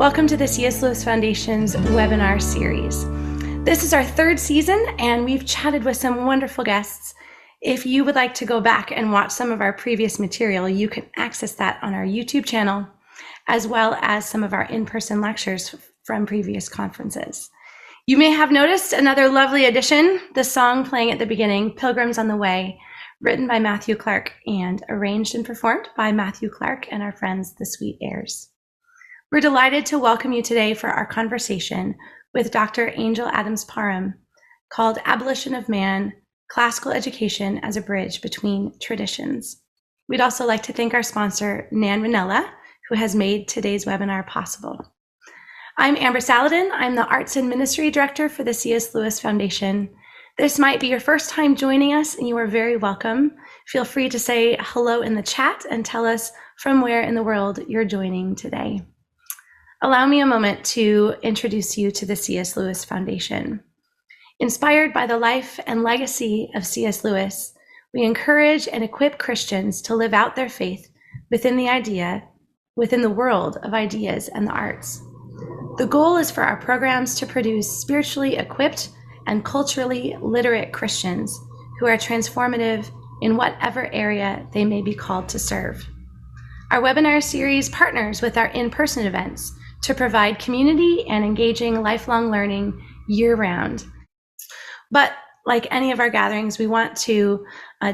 Welcome to the C.S. Lewis Foundation's webinar series. This is our third season, and we've chatted with some wonderful guests. If you would like to go back and watch some of our previous material, you can access that on our YouTube channel, as well as some of our in-person lectures from previous conferences. You may have noticed another lovely addition, the song playing at the beginning, Pilgrims on the Way, written by Matthew Clark and arranged and performed by Matthew Clark and our friends, the Sweet Airs. We're delighted to welcome you today for our conversation with Dr. Angel Adams Parham, called Abolition of Man, Classical Education as a Bridge Between Traditions. We'd also like to thank our sponsor, Nan Ranella, who has made today's webinar possible. I'm Amber Saladin. I'm the Arts and Ministry Director for the C.S. Lewis Foundation. This might be your first time joining us, and you are very welcome. Feel free to say hello in the chat and tell us from where in the world you're joining today. Allow me a moment to introduce you to the C.S. Lewis Foundation. Inspired by the life and legacy of C.S. Lewis, we encourage and equip Christians to live out their faith within the world of ideas and the arts. The goal is for our programs to produce spiritually equipped and culturally literate Christians who are transformative in whatever area they may be called to serve. Our webinar series partners with our in-person events to provide community and engaging lifelong learning year-round. But like any of our gatherings, we want to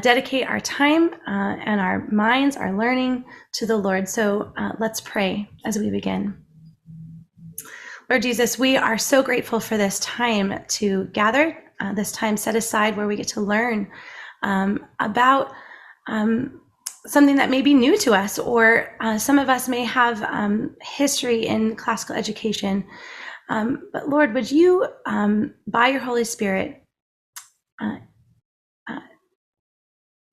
dedicate our time and our minds, our learning to the Lord. So let's pray as we begin. Lord Jesus, we are so grateful for this time to gather, this time set aside where we get to learn about something that may be new to us, or some of us may have history in classical education. But Lord, would you, by your Holy Spirit,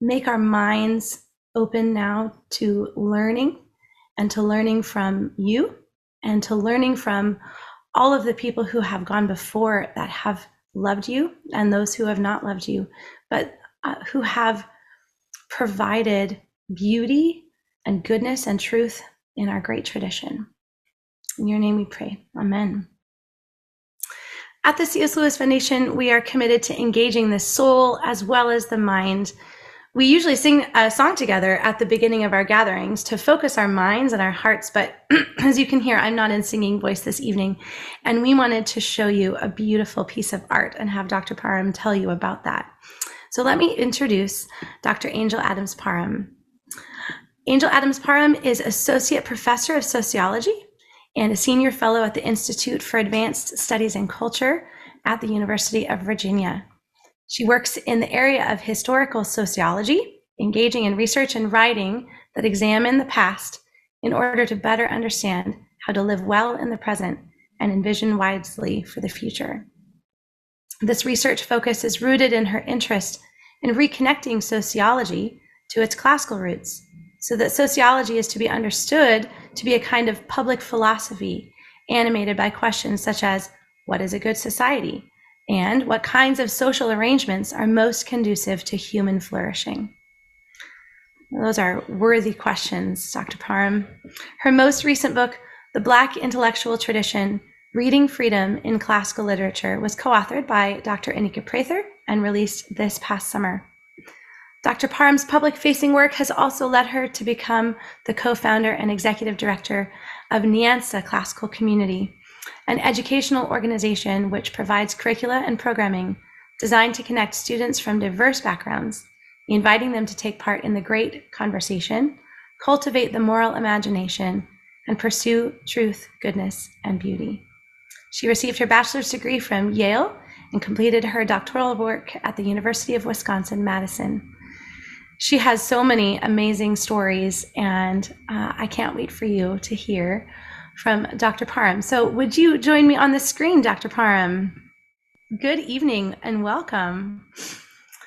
make our minds open now to learning, and to learning from you, and to learning from all of the people who have gone before that have loved you, and those who have not loved you, but who have provided beauty and goodness and truth in our great tradition. In your name we pray. Amen. At the C.S. Lewis Foundation, we are committed to engaging the soul as well as the mind. We usually sing a song together at the beginning of our gatherings to focus our minds and our hearts, but as you can hear, I'm not in singing voice this evening, and we wanted to show you a beautiful piece of art and have Dr. Parham tell you about that. So let me introduce Dr. Angel Adams Parham. Angel Adams Parham is Associate Professor of Sociology and a Senior Fellow at the Institute for Advanced Studies in Culture at the University of Virginia. She works in the area of historical sociology, engaging in research and writing that examine the past in order to better understand how to live well in the present and envision wisely for the future. This research focus is rooted in her interest in reconnecting sociology to its classical roots, so that sociology is to be understood to be a kind of public philosophy animated by questions such as, what is a good society? And what kinds of social arrangements are most conducive to human flourishing? Those are worthy questions, Dr. Parham. Her most recent book, The Black Intellectual Tradition, Reading Freedom in Classical Literature, was co-authored by Dr. Annika Prather and released this past summer. Dr. Parham's public-facing work has also led her to become the co-founder and executive director of Nyansa Classical Community, an educational organization which provides curricula and programming designed to connect students from diverse backgrounds, inviting them to take part in the great conversation, cultivate the moral imagination, and pursue truth, goodness, and beauty. She received her bachelor's degree from Yale and completed her doctoral work at the University of Wisconsin-Madison. She has so many amazing stories, and I can't wait for you to hear from Dr. Parham. So would you join me on the screen, Dr. Parham? Good evening and welcome.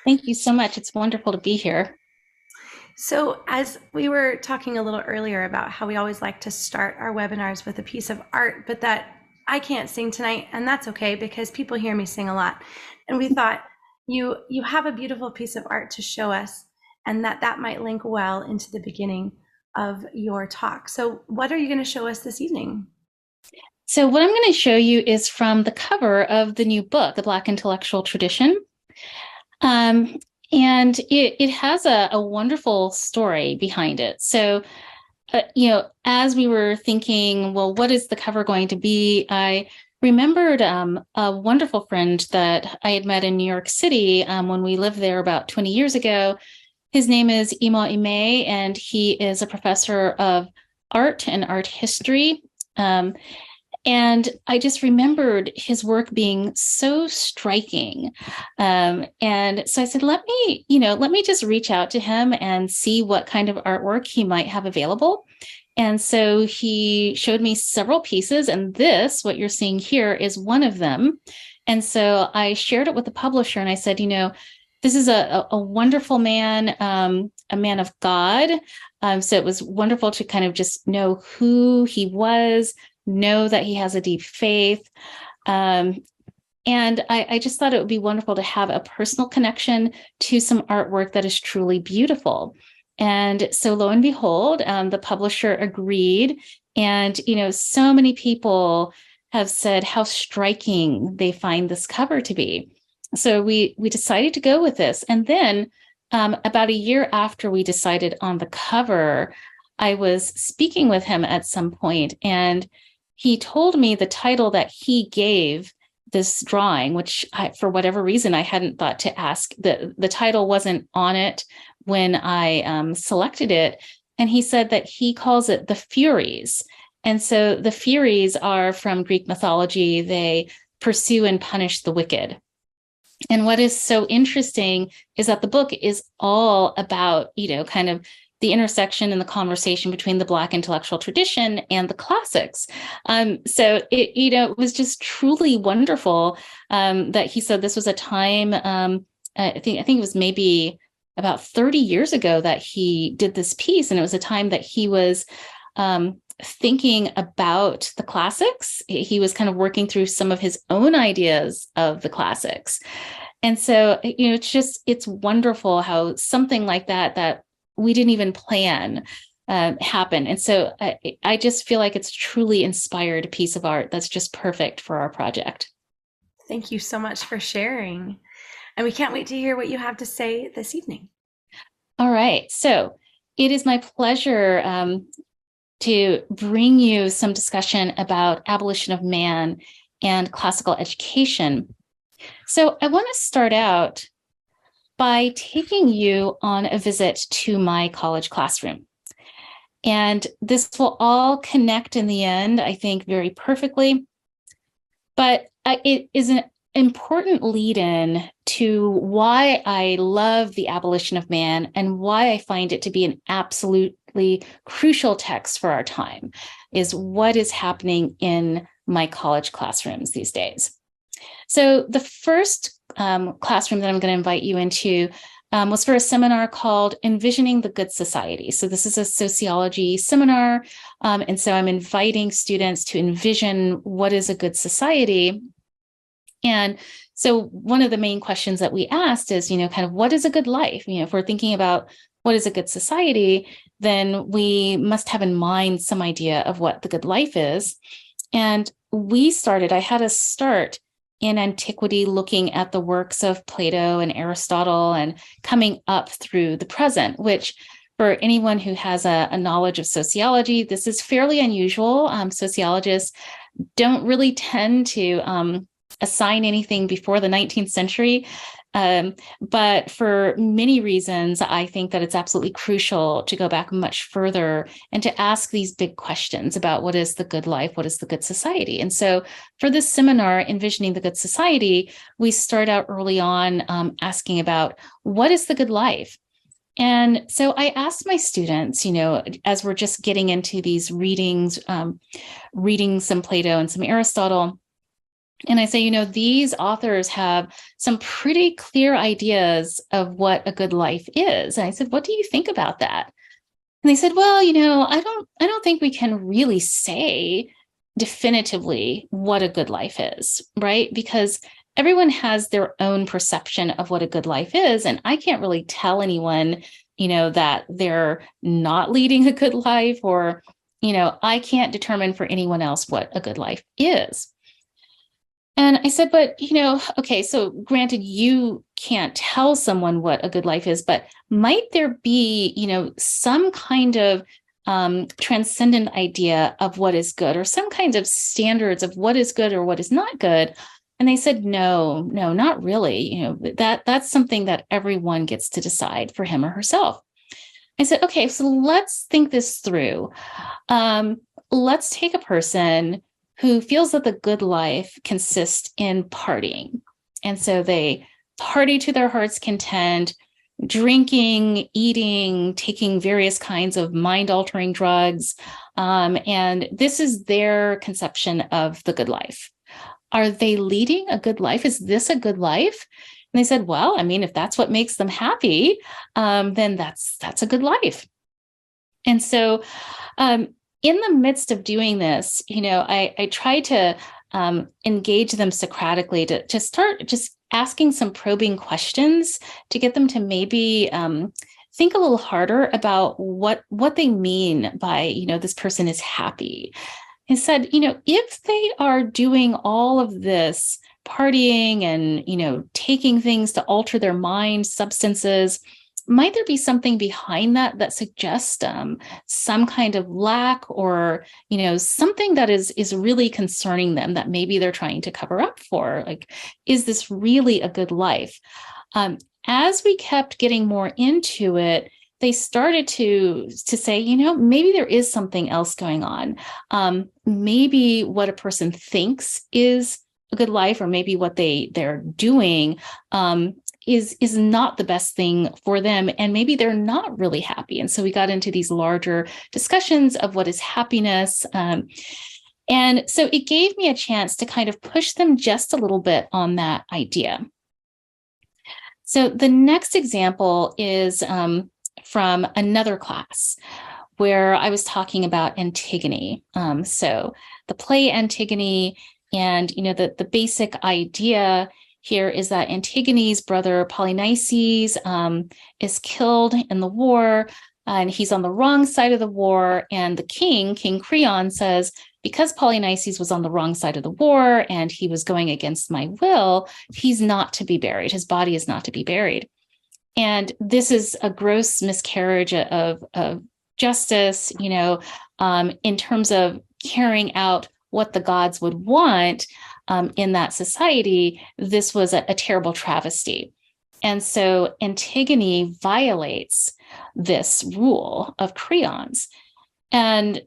Thank you so much. It's wonderful to be here. So as we were talking a little earlier about how we always like to start our webinars with a piece of art, but that I can't sing tonight, and that's okay because people hear me sing a lot. And we thought you have a beautiful piece of art to show us, and that might link well into the beginning of your talk. So what are you going to show us this evening? So what I'm going to show you is from the cover of the new book, The Black Intellectual Tradition. Um, and it has a wonderful story behind it. So, as we were thinking, well, what is the cover going to be? I remembered a wonderful friend that I had met in New York City when we lived there about 20 years ago. His name is Ima Ime, and he is a professor of art and art history. And I just remembered his work being so striking. And so I said, let me just reach out to him and see what kind of artwork he might have available. And so he showed me several pieces, and what you're seeing here, is one of them. And so I shared it with the publisher, and I said, this is a wonderful man, a man of God. So it was wonderful to kind of just know who he was, know that he has a deep faith. And I just thought it would be wonderful to have a personal connection to some artwork that is truly beautiful. And so lo and behold, the publisher agreed. And, so many people have said how striking they find this cover to be. So we decided to go with this. And then about a year after we decided on the cover, I was speaking with him at some point, and he told me the title that he gave this drawing, which for whatever reason, I hadn't thought to ask. The title wasn't on it when I selected it. And he said that he calls it the Furies. And so the Furies are from Greek mythology. They pursue and punish the wicked. And what is so interesting is that the book is all about, kind of the intersection and the conversation between the Black intellectual tradition and the classics. So it was just truly wonderful that he said this was a time, I think it was maybe about 30 years ago that he did this piece. And it was a time that he was thinking about the classics. He was kind of working through some of his own ideas of the classics. And so, it's wonderful how something like that we didn't even plan happen. And so I just feel like it's truly inspired piece of art that's just perfect for our project. Thank you so much for sharing. And we can't wait to hear what you have to say this evening. All right. So it is my pleasure to bring you some discussion about abolition of man and classical education. So I want to start out by taking you on a visit to my college classroom. And this will all connect in the end, I think, very perfectly. But it is an important lead-in to why I love the abolition of man and why I find it to be an absolutely crucial text for our time, is what is happening in my college classrooms these days. So the first classroom that I'm going to invite you into was for a seminar called Envisioning the Good Society. So this is a sociology seminar. And so I'm inviting students to envision what is a good society. And so one of the main questions that we asked is, kind of what is a good life? If we're thinking about what is a good society, then we must have in mind some idea of what the good life is. And I had us start in antiquity, looking at the works of Plato and Aristotle and coming up through the present, which for anyone who has a knowledge of sociology, this is fairly unusual. Sociologists don't really tend to assign anything before the 19th century. But for many reasons, I think that it's absolutely crucial to go back much further and to ask these big questions about what is the good life, what is the good society. And so for this seminar, Envisioning the Good Society, we start out early on asking about what is the good life? And so I asked my students, as we're just getting into these readings, reading some Plato and some Aristotle, and I say, these authors have some pretty clear ideas of what a good life is. And I said, what do you think about that? And they said, well, I don't think we can really say definitively what a good life is, right? Because everyone has their own perception of what a good life is. And I can't really tell anyone, that they're not leading a good life, or I can't determine for anyone else what a good life is. And I said, but, okay, so granted, you can't tell someone what a good life is, but might there be, some kind of transcendent idea of what is good, or some kinds of standards of what is good or what is not good? And they said, no, not really. That's something that everyone gets to decide for him or herself. I said, okay, so let's think this through. Let's take a person who feels that the good life consists in partying. And so they party to their heart's content, drinking, eating, taking various kinds of mind-altering drugs. And this is their conception of the good life. Are they leading a good life? Is this a good life? And they said, well, I mean, if that's what makes them happy, then that's a good life. And so in the midst of doing this, I try to engage them Socratically to start just asking some probing questions to get them to maybe think a little harder about what they mean by, this person is happy. I said, if they are doing all of this partying and, taking things to alter their mind, substances, might there be something behind that suggests some kind of lack or, something that is really concerning them that maybe they're trying to cover up for? Like, is this really a good life? As we kept getting more into it, they started to say, maybe there is something else going on. Maybe what a person thinks is a good life, or maybe what they're doing is not the best thing for them, and maybe they're not really happy. And so we got into these larger discussions of what is happiness. And so it gave me a chance to kind of push them just a little bit on that idea. So the next example is from another class where I was talking about Antigone. So the play Antigone, and the basic idea here is that Antigone's brother Polynices is killed in the war, and he's on the wrong side of the war. And the King Creon, says, because Polynices was on the wrong side of the war and he was going against my will, he's not to be buried. His body is not to be buried. And this is a gross miscarriage of justice, in terms of carrying out what the gods would want in that society. This was a terrible travesty. And so Antigone violates this rule of Creon's. And,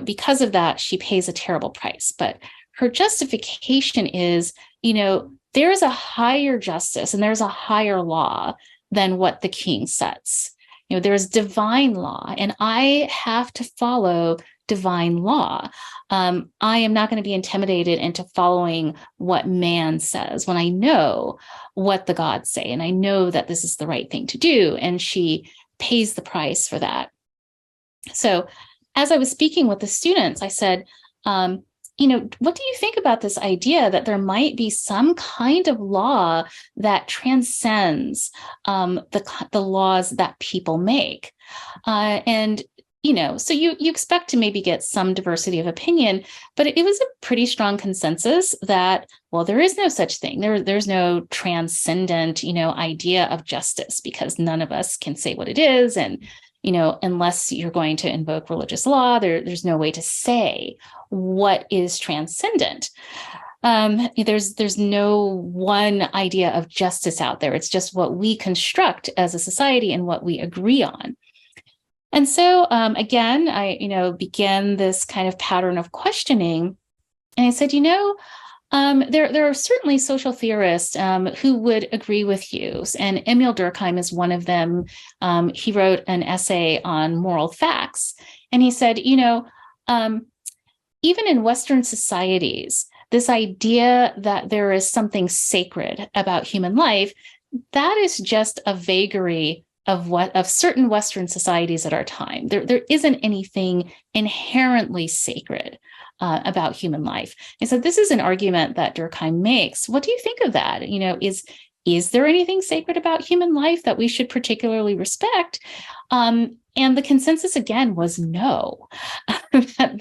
because of that, she pays a terrible price. But her justification is, there is a higher justice and there's a higher law than what the king sets. There's divine law, and I have to follow divine law. I am not going to be intimidated into following what man says when I know what the gods say, and I know that this is the right thing to do. And she pays the price for that. So as I was speaking with the students, I said, what do you think about this idea that there might be some kind of law that transcends the laws that people make? So you expect to maybe get some diversity of opinion, but it was a pretty strong consensus that, well, there is no such thing. There's no transcendent, idea of justice, because none of us can say what it is. And unless you're going to invoke religious law, there's no way to say what is transcendent. There's no one idea of justice out there. It's just what we construct as a society and what we agree on. And so, again, I, began this kind of pattern of questioning. And I said, there are certainly social theorists who would agree with you. And Emil Durkheim is one of them. He wrote an essay on moral facts. And he said, even in Western societies, this idea that there is something sacred about human life, that is just a vagary of certain Western societies at our time. There isn't anything inherently sacred about human life. And so this is an argument that Durkheim makes. What do you think of that? is there anything sacred about human life that we should particularly respect? And the consensus again was no, that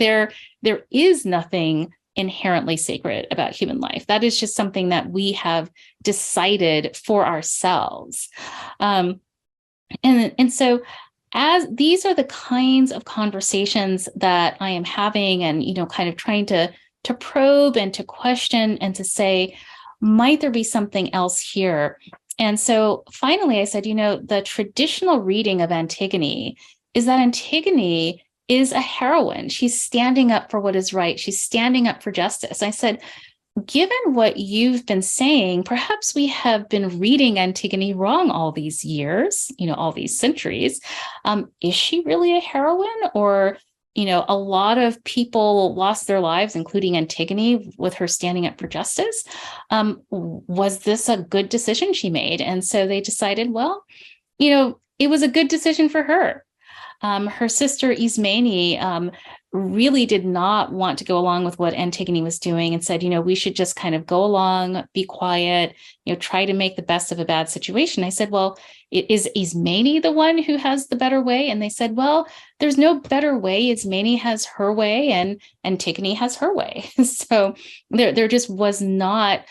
there is nothing inherently sacred about human life. That is just something that we have decided for ourselves. And so as these are the kinds of conversations that I am having and, kind of trying to probe and to question and to say, might there be something else here? And so finally I said, the traditional reading of Antigone is that Antigone is a heroine. She's standing up for what is right. She's standing up for justice. I said, given what you've been saying, perhaps we have been reading Antigone wrong all these years, all these centuries. Is she really a heroine? Or, a lot of people lost their lives, including Antigone, with her standing up for justice. Was this a good decision she made? And so they decided, well, it was a good decision for her. Her sister Ismene really did not want to go along with what Antigone was doing and said, we should just kind of go along, be quiet, try to make the best of a bad situation. I said, well, is Ismene the one who has the better way? And they said, well, there's no better way. Ismene has her way and Antigone has her way. So there just was not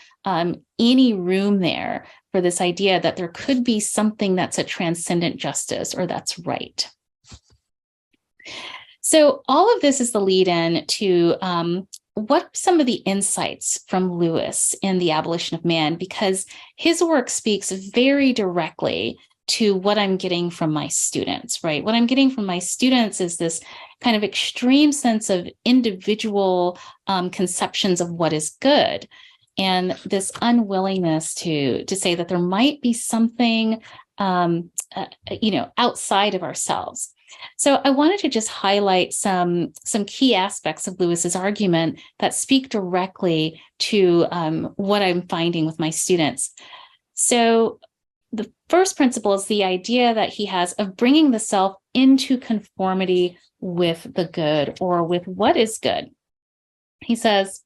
any room there for this idea that there could be something that's a transcendent justice or that's right. So all of this is the lead in to what some of the insights from Lewis in The Abolition of Man, because his work speaks very directly to what I'm getting from my students, right? What I'm getting from my students is this kind of extreme sense of individual conceptions of what is good, and this unwillingness to say that there might be something, outside of ourselves. So I wanted to just highlight some key aspects of Lewis's argument that speak directly to what I'm finding with my students. So the first principle is the idea that he has of bringing the self into conformity with the good or with what is good. He says,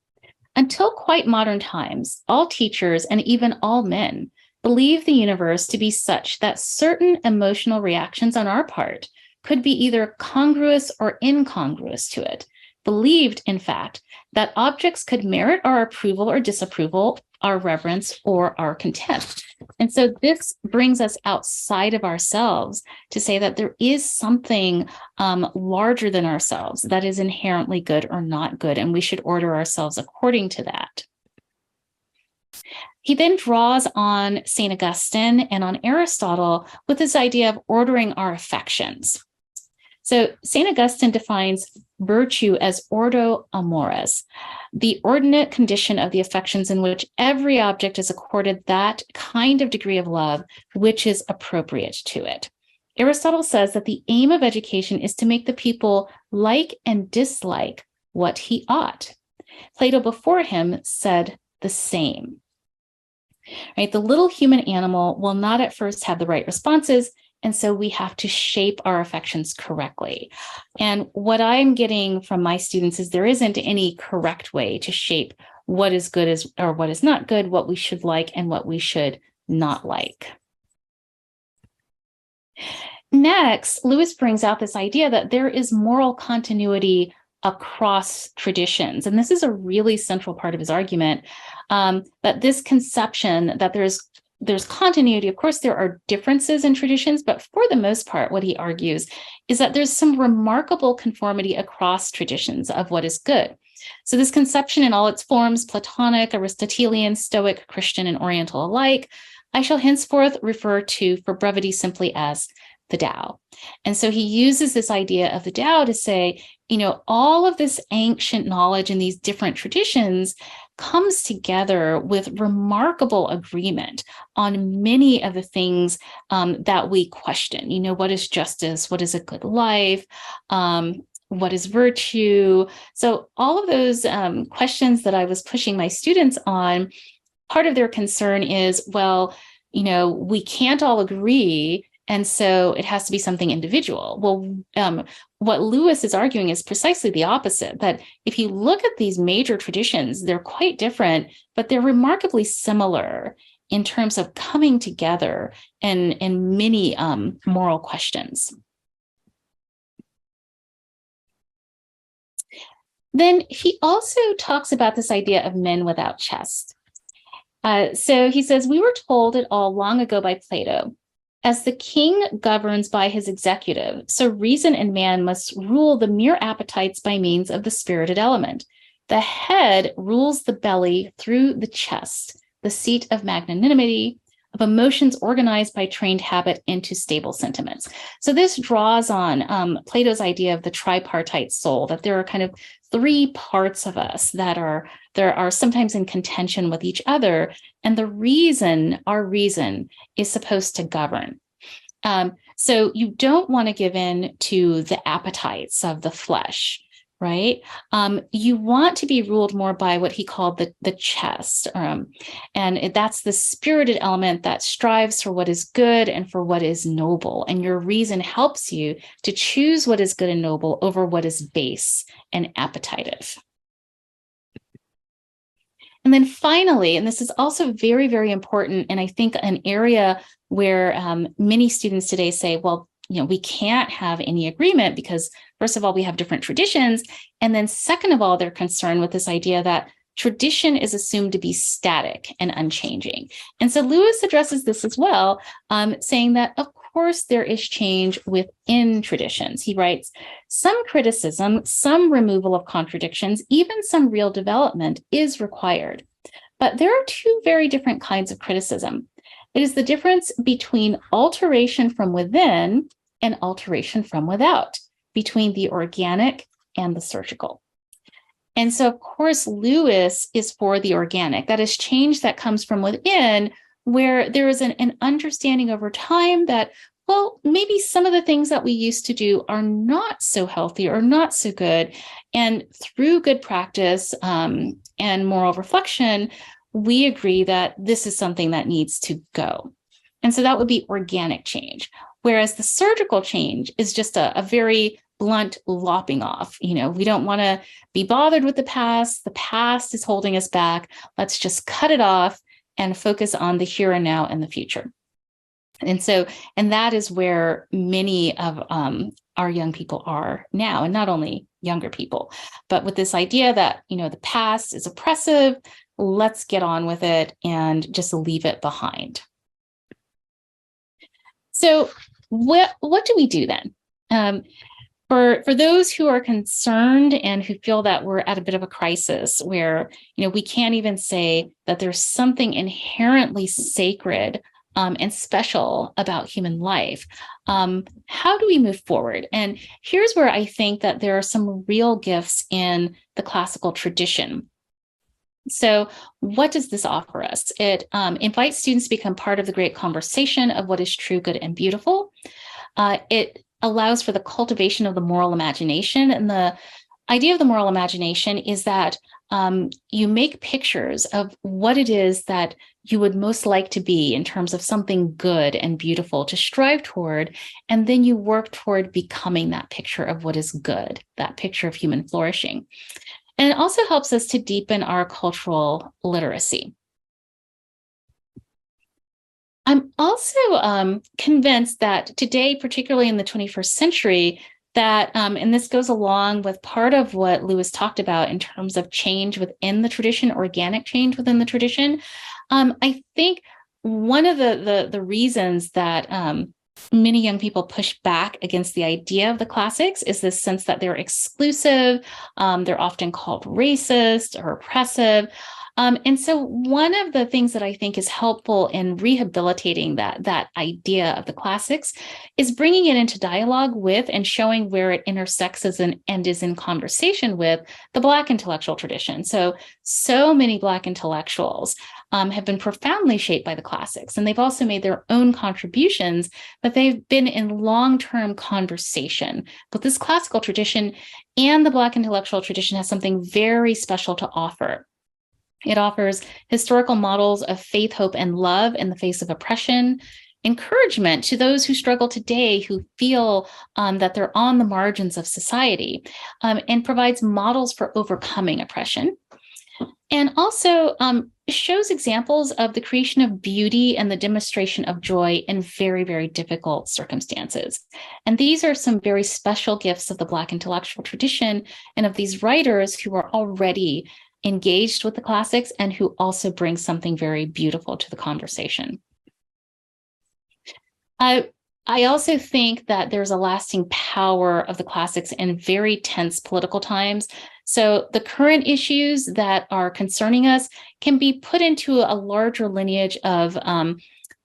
until quite modern times, all teachers and even all men believe the universe to be such that certain emotional reactions on our part could be either congruous or incongruous to it, believed, in fact, that objects could merit our approval or disapproval, our reverence or our contempt. And so this brings us outside of ourselves to say that there is something larger than ourselves that is inherently good or not good, and we should order ourselves according to that. He then draws on St. Augustine and on Aristotle with this idea of ordering our affections. So St. Augustine defines virtue as ordo amores, the ordinate condition of the affections in which every object is accorded that kind of degree of love which is appropriate to it. Aristotle says that the aim of education is to make the people like and dislike what he ought. Plato before him said the same. Right? The little human animal will not at first have the right responses, and so we have to shape our affections correctly. And what I'm getting from my students is there isn't any correct way to shape what is good or what is not good, what we should like and what we should not like. Next, Lewis brings out this idea that there is moral continuity across traditions. And this is a really central part of his argument, that this conception that there's continuity. Of course, there are differences in traditions, but for the most part, what he argues is that there's some remarkable conformity across traditions of what is good. So this conception in all its forms, Platonic, Aristotelian, Stoic, Christian, and Oriental alike, I shall henceforth refer to for brevity simply as the Tao. And so he uses this idea of the Tao to say, all of this ancient knowledge in these different traditions comes together with remarkable agreement on many of the things that we question. What is justice? What is a good life? What is virtue? So all of those questions that I was pushing my students on, part of their concern is, well, we can't all agree, and so it has to be something individual. Well, what Lewis is arguing is precisely the opposite, that if you look at these major traditions, they're quite different, but they're remarkably similar in terms of coming together in many moral questions. Then he also talks about this idea of men without chest. So he says, we were told it all long ago by Plato. As the king governs by his executive, so reason and man must rule the mere appetites by means of the spirited element. The head rules the belly through the chest, the seat of magnanimity, of emotions organized by trained habit into stable sentiments. So this draws on Plato's idea of the tripartite soul, that there are kind of three parts of us that are sometimes in contention with each other, and our reason is supposed to govern. So you don't want to give in to the appetites of the flesh, right? You want to be ruled more by what he called the chest. And that's the spirited element that strives for what is good and for what is noble. And your reason helps you to choose what is good and noble over what is base and appetitive. And then finally, and this is also very, very important, and I think an area where many students today say, well, we can't have any agreement because, first of all, we have different traditions. And then second of all, they're concerned with this idea that tradition is assumed to be static and unchanging. And so Lewis addresses this as well, saying that, of course, there is change within traditions. He writes, some criticism, some removal of contradictions, even some real development is required. But there are two very different kinds of criticism. It is the difference between alteration from within and alteration from without, between the organic and the surgical. And so, of course, Lewis is for the organic. That is change that comes from within, where there is an understanding over time that, well, maybe some of the things that we used to do are not so healthy or not so good. And through good practice and moral reflection, we agree that this is something that needs to go. And so that would be organic change. Whereas the surgical change is just a very blunt lopping off. We don't want to be bothered with the past. The past is holding us back. Let's just cut it off and focus on the here and now and the future. And that is where many of our young people are now, and not only younger people, but with this idea that, the past is oppressive, let's get on with it and just leave it behind. So what do we do then? For those who are concerned and who feel that we're at a bit of a crisis where, we can't even say that there's something inherently sacred and special about human life, how do we move forward? And here's where I think that there are some real gifts in the classical tradition. So what does this offer us? It invites students to become part of the great conversation of what is true, good, and beautiful. It allows for the cultivation of the moral imagination. And the idea of the moral imagination is that you make pictures of what it is that you would most like to be in terms of something good and beautiful to strive toward, and then you work toward becoming that picture of what is good, that picture of human flourishing. And it also helps us to deepen our cultural literacy. I'm also convinced that today, particularly in the 21st century, that, and this goes along with part of what Lewis talked about in terms of change within the tradition, organic change within the tradition. I think one of the reasons that many young people push back against the idea of the classics is this sense that they're exclusive, they're often called racist or oppressive. And so one of the things that I think is helpful in rehabilitating that idea of the classics is bringing it into dialogue with and showing where it intersects and is in conversation with the Black intellectual tradition. So many Black intellectuals have been profoundly shaped by the classics, and they've also made their own contributions, but they've been in long-term conversation with this classical tradition, and the Black intellectual tradition has something very special to offer. It offers historical models of faith, hope, and love in the face of oppression, encouragement to those who struggle today, who feel that they're on the margins of society, and provides models for overcoming oppression. And also shows examples of the creation of beauty and the demonstration of joy in very, very difficult circumstances. And these are some very special gifts of the Black intellectual tradition and of these writers who are already engaged with the classics and who also bring something very beautiful to the conversation. I also think that there's a lasting power of the classics in very tense political times. So the current issues that are concerning us can be put into a larger lineage of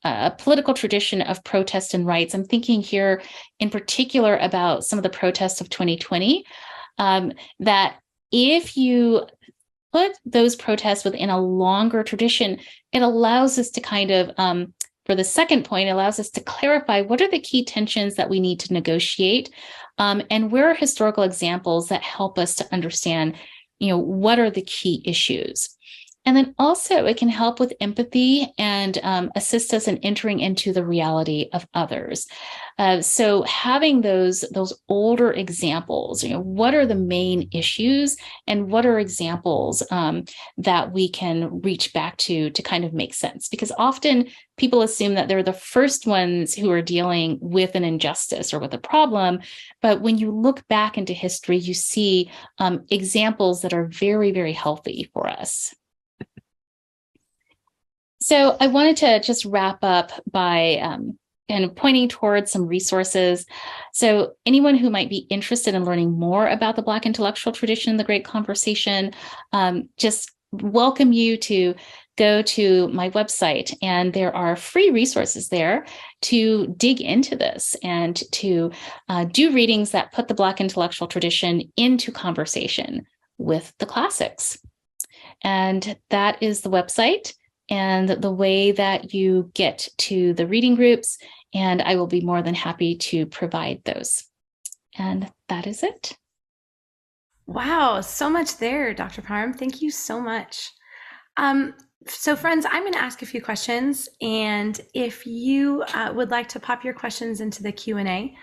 a political tradition of protest and rights. I'm thinking here in particular about some of the protests of 2020, that if you put those protests within a longer tradition, it allows us to kind of for the second point, it allows us to clarify what are the key tensions that we need to negotiate, and where are historical examples that help us to understand, what are the key issues. And then also it can help with empathy and assist us in entering into the reality of others. So having those older examples, what are the main issues and what are examples that we can reach back to kind of make sense? Because often people assume that they're the first ones who are dealing with an injustice or with a problem. But when you look back into history, you see examples that are very, very healthy for us. So I wanted to just wrap up by kind of pointing towards some resources. So anyone who might be interested in learning more about the Black intellectual tradition, the Great Conversation, just welcome you to go to my website. And there are free resources there to dig into this and to do readings that put the Black intellectual tradition into conversation with the classics. And that is the website and the way that you get to the reading groups, and I will be more than happy to provide those. And that is it. Wow, so much there, Dr. Parham. Thank you so much. So friends, I'm going to ask a few questions, and if you would like to pop your questions into the Q&A,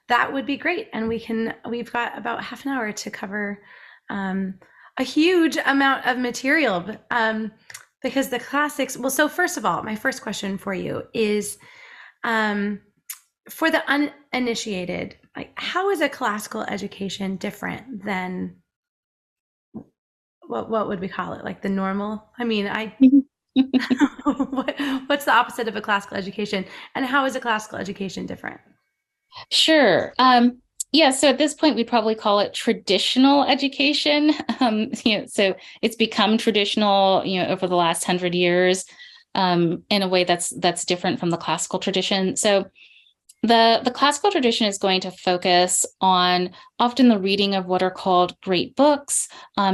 that would be great. And we've got about half an hour to cover a huge amount of material. Because the classics, well, so first of all, my first question for you is, for the uninitiated, like, how is a classical education different than, what would we call it? Like the normal? I mean, what's the opposite of a classical education? And how is a classical education different? Sure. Yeah, so at this point, we'd probably call it traditional education. So it's become traditional, over the last 100 years, in a way that's different from the classical tradition. So the classical tradition is going to focus on often the reading of what are called great books.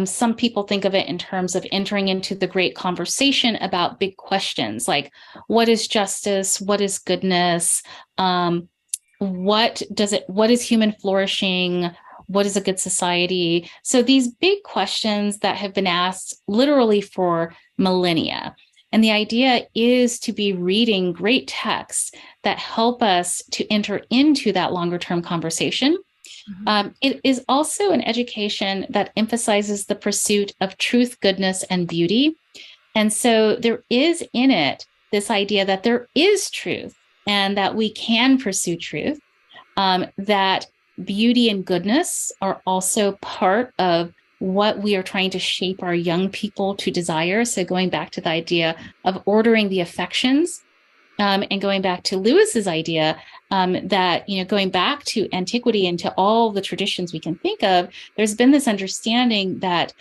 Some people think of it in terms of entering into the great conversation about big questions like what is justice, what is goodness, what is human flourishing? What is a good society? So these big questions that have been asked literally for millennia. And the idea is to be reading great texts that help us to enter into that longer term conversation. Mm-hmm. It is also an education that emphasizes the pursuit of truth, goodness, and beauty. And so there is in it this idea that there is truth, and that we can pursue truth, that beauty and goodness are also part of what we are trying to shape our young people to desire. So going back to the idea of ordering the affections, and going back to Lewis's idea that, going back to antiquity and to all the traditions we can think of, there's been this understanding that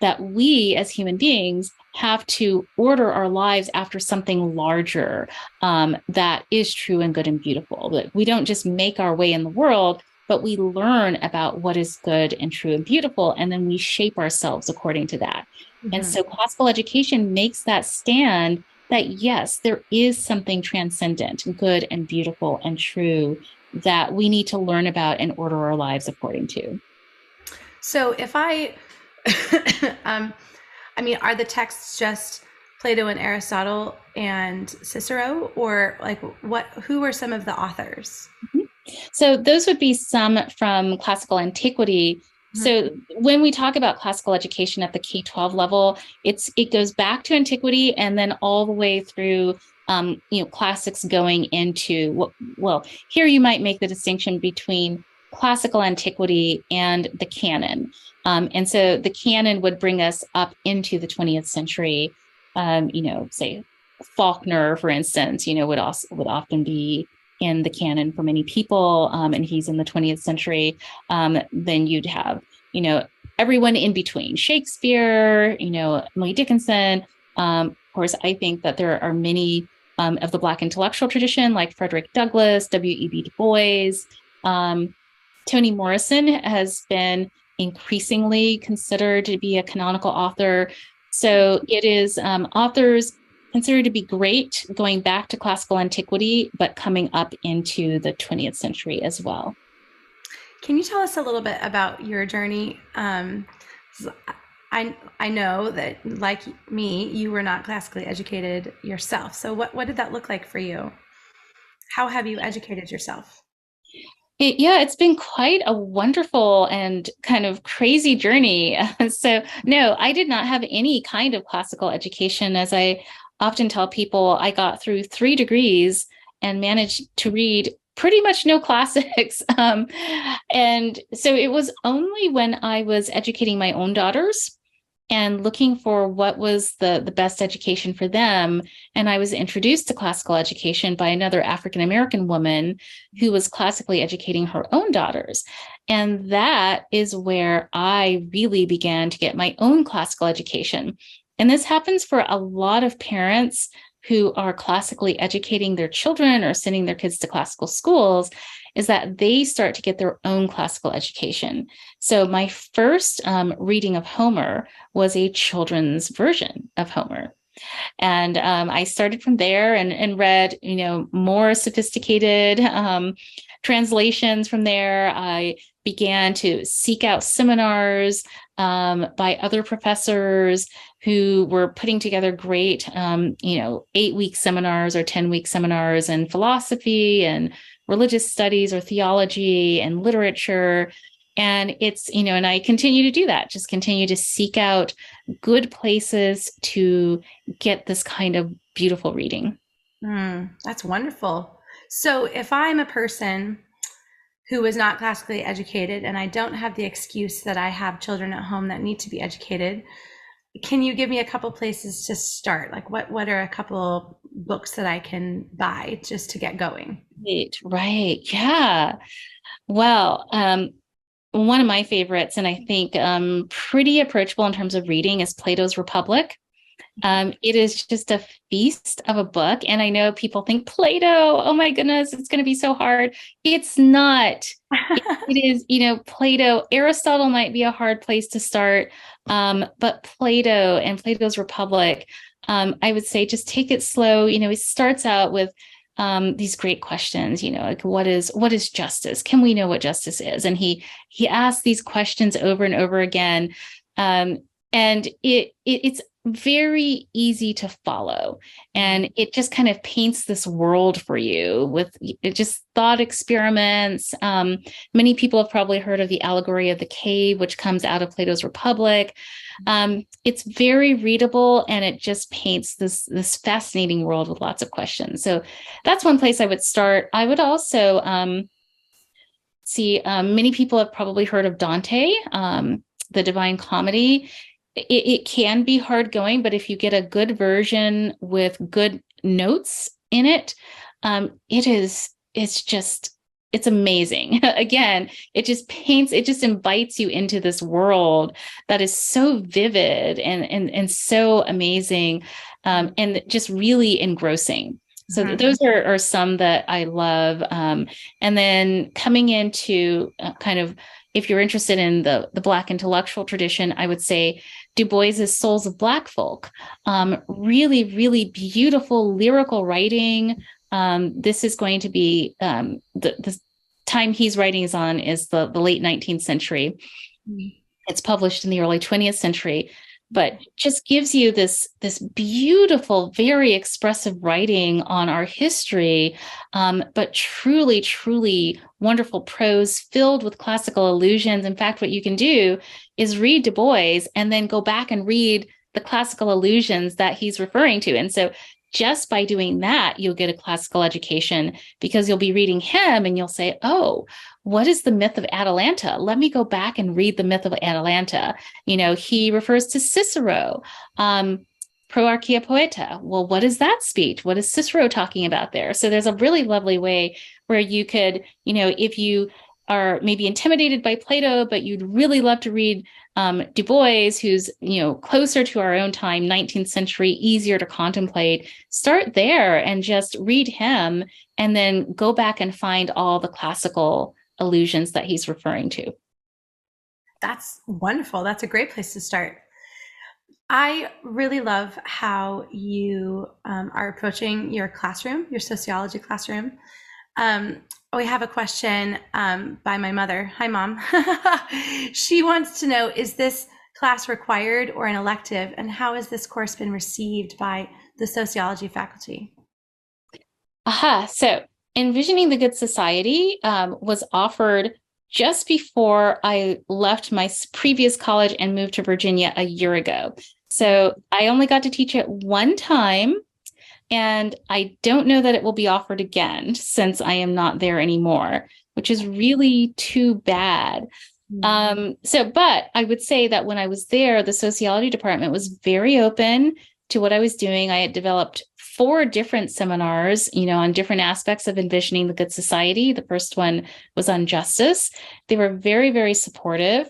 that we as human beings have to order our lives after something larger that is true and good and beautiful. That we don't just make our way in the world, but we learn about what is good and true and beautiful, and then we shape ourselves according to that. Mm-hmm. And so classical education makes that stand that, yes, there is something transcendent, good and beautiful and true that we need to learn about and order our lives according to. So if I mean, are the texts just Plato and Aristotle and Cicero, or like who are some of the authors? Mm-hmm. So those would be some from classical antiquity So when we talk about classical education at the K-12 level, it goes back to antiquity and then all the way through classics going into here you might make the distinction between classical antiquity and the canon. And so the canon would bring us up into the 20th century. Say Faulkner, for instance, would often be in the canon for many people, and he's in the 20th century. Then you'd have, everyone in between, Shakespeare, Emily Dickinson. Of course, I think that there are many of the Black intellectual tradition, like Frederick Douglass, W.E.B. Du Bois. Toni Morrison has been increasingly considered to be a canonical author. So it is authors considered to be great going back to classical antiquity, but coming up into the 20th century as well. Can you tell us a little bit about your journey? I know that, like me, you were not classically educated yourself. So what did that look like for you? How have you educated yourself? It's been quite a wonderful and kind of crazy journey. So, no, I did not have any kind of classical education. As I often tell people, I got through 3 degrees and managed to read pretty much no classics. And so it was only when I was educating my own daughters and looking for what was the best education for them. And I was introduced to classical education by another African-American woman who was classically educating her own daughters. And that is where I really began to get my own classical education. And this happens for a lot of parents who are classically educating their children or sending their kids to classical schools, is that they start to get their own classical education. So my first reading of Homer was a children's version of Homer. And I started from there and read, more sophisticated translations from there. I began to seek out seminars by other professors who were putting together great, 8-week seminars or 10-week seminars in philosophy and religious studies or theology and literature. And it's, and I continue to do that, just continue to seek out good places to get this kind of beautiful reading. That's wonderful. So if I'm a person who is not classically educated and I don't have the excuse that I have children at home that need to be educated, can you give me a couple places to start? Like what are a couple books that I can buy just to get going? Right. Yeah. Well, one of my favorites, and I think pretty approachable in terms of reading, is Plato's Republic. It is just a feast of a book. And I know people think Plato, oh my goodness, it's going to be so hard. It's not. It is, Plato, Aristotle might be a hard place to start. But Plato and Plato's Republic, I would say just take it slow. He starts out with these great questions, like what is justice? Can we know what justice is? And he asks these questions over and over again. And it's very easy to follow. And it just kind of paints this world for you with just thought experiments. Many people have probably heard of the allegory of the cave, which comes out of Plato's Republic. It's very readable, and it just paints this fascinating world with lots of questions. So that's one place I would start. I would also many people have probably heard of Dante, the Divine Comedy. It can be hard going, but if you get a good version with good notes in it, it's amazing. Again, it just invites you into this world that is so vivid and so amazing, and just really engrossing. So those are some that I love. And then coming into kind of, if you're interested in the Black intellectual tradition, I would say Du Bois's Souls of Black Folk. Really, really beautiful lyrical writing. This is going to be the time he's writing is the late 19th century. It's published in the early 20th century. but just gives you this beautiful, very expressive writing on our history, but truly, truly wonderful prose filled with classical allusions. In fact, what you can do is read Du Bois and then go back and read the classical allusions that he's referring to. And so just by doing that, you'll get a classical education, because you'll be reading him and you'll say, oh, what is the myth of Atalanta? Let me go back and read the myth of Atalanta. He refers to Cicero, Pro Archia Poeta. Well, what is that speech? What is Cicero talking about there? So there's a really lovely way where you could, if you are maybe intimidated by Plato, but you'd really love to read Du Bois, who's, closer to our own time, 19th century, easier to contemplate, start there and just read him, and then go back and find all the classical allusions that he's referring to. That's wonderful. That's a great place to start. I really love how you are approaching your classroom, your sociology classroom. We have a question by my mother. Hi, Mom. She wants to know, is this class required or an elective? And how has this course been received by the sociology faculty? So Envisioning the Good Society was offered just before I left my previous college and moved to Virginia a year ago. So I only got to teach it one time, and I don't know that it will be offered again since I am not there anymore, which is really too bad. But I would say that when I was there, the sociology department was very open to what I was doing. I had developed 4 different seminars, on different aspects of envisioning the good society. The first one was on justice. They were very, very supportive.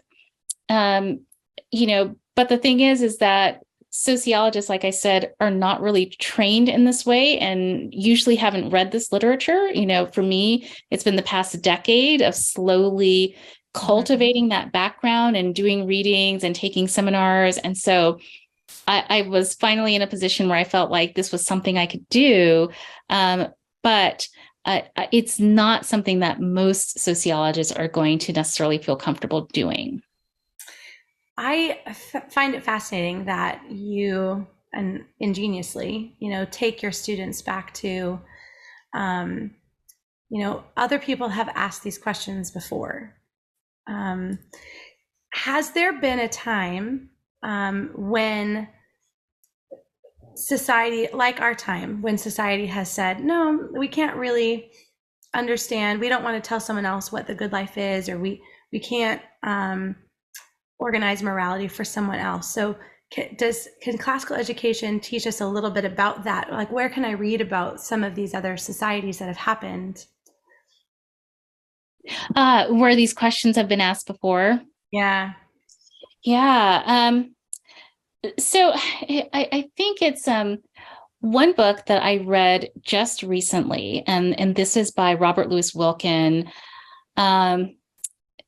But the thing is that sociologists, like I said, are not really trained in this way and usually haven't read this literature. For me, it's been the past decade of slowly cultivating that background and doing readings and taking seminars. And so I was finally in a position where I felt like this was something I could do. But it's not something that most sociologists are going to necessarily feel comfortable doing. I find it fascinating that you, and ingeniously, take your students back to, other people have asked these questions before. Has there been a time when society, like our time, when society has said, no, we can't really understand, we don't want to tell someone else what the good life is, or we can't organize morality for someone else? So can classical education teach us a little bit about that? Like, where can I read about some of these other societies that have happened? Where these questions have been asked before? Yeah. So I think it's one book that I read just recently, and this is by Robert Louis Wilkin,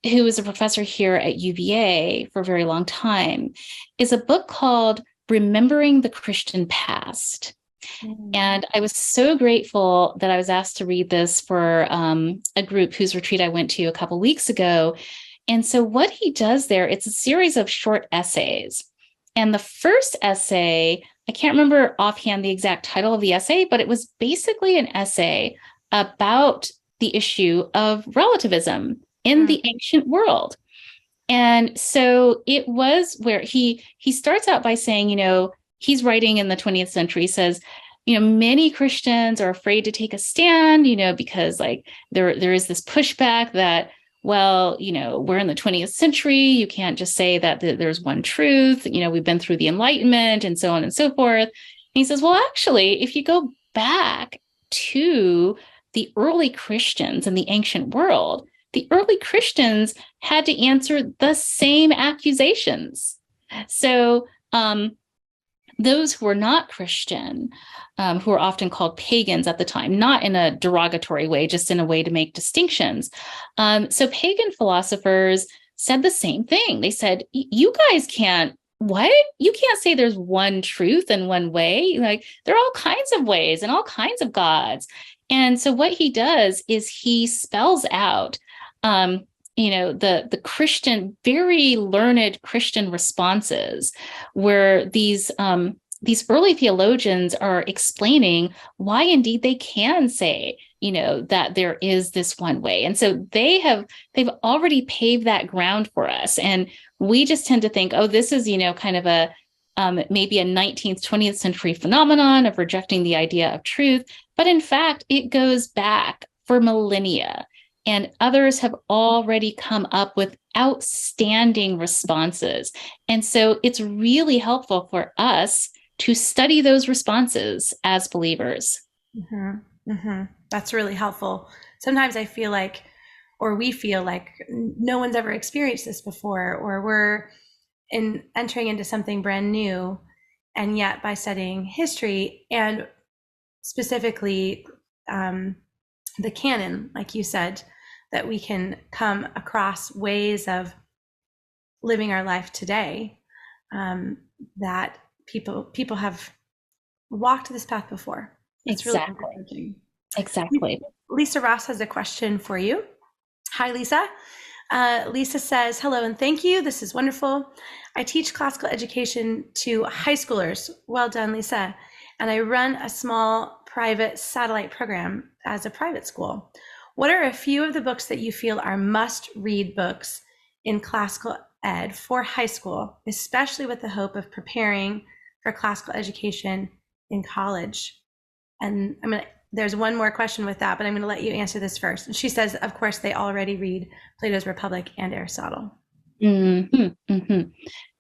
who is a professor here at UVA for a very long time, is a book called Remembering the Christian Past. And I was so grateful that I was asked to read this for a group whose retreat I went to a couple weeks ago. And so what he does there, it's a series of short essays. And the first essay, I can't remember offhand the exact title of the essay, but it was basically an essay about the issue of relativism in the ancient world. And so it was where he starts out by saying, he's writing in the 20th century, he says, many Christians are afraid to take a stand, because there is this pushback that, well, we're in the 20th century. You can't just say that there's one truth. We've been through the Enlightenment and so on and so forth. And he says, well, actually, if you go back to the early Christians in the ancient world, the early Christians had to answer the same accusations. So those who were not Christian, who were often called pagans at the time, not in a derogatory way, just in a way to make distinctions. So pagan philosophers said the same thing. They said, you guys can't, what? You can't say there's one truth and one way. There are all kinds of ways and all kinds of gods. And so what he does is he spells out the Christian, very learned Christian responses, where these early theologians are explaining why indeed they can say, that there is this one way. And so they've already paved that ground for us. And we just tend to think, oh, this is, kind of a maybe a 19th, 20th century phenomenon of rejecting the idea of truth. But in fact, it goes back for millennia. And others have already come up with outstanding responses. And so it's really helpful for us to study those responses as believers. Mm-hmm. Mm-hmm. That's really helpful. Sometimes I feel like, or we feel like, no one's ever experienced this before, or we're entering into something brand new. And yet by studying history, and specifically the canon, like you said, that we can come across ways of living our life today that people have walked this path before. It's exactly. Really encouraging. Exactly. Lisa Ross has a question for you. Hi, Lisa. Lisa says, hello and thank you. This is wonderful. I teach classical education to high schoolers. Well done, Lisa. And I run a small private satellite program as a private school. What are a few of the books that you feel are must-read books in classical ed for high school, especially with the hope of preparing for classical education in college? And there's one more question with that, but I'm going to let you answer this first. And she says, of course, they already read Plato's Republic and Aristotle. Mm-hmm, mm-hmm.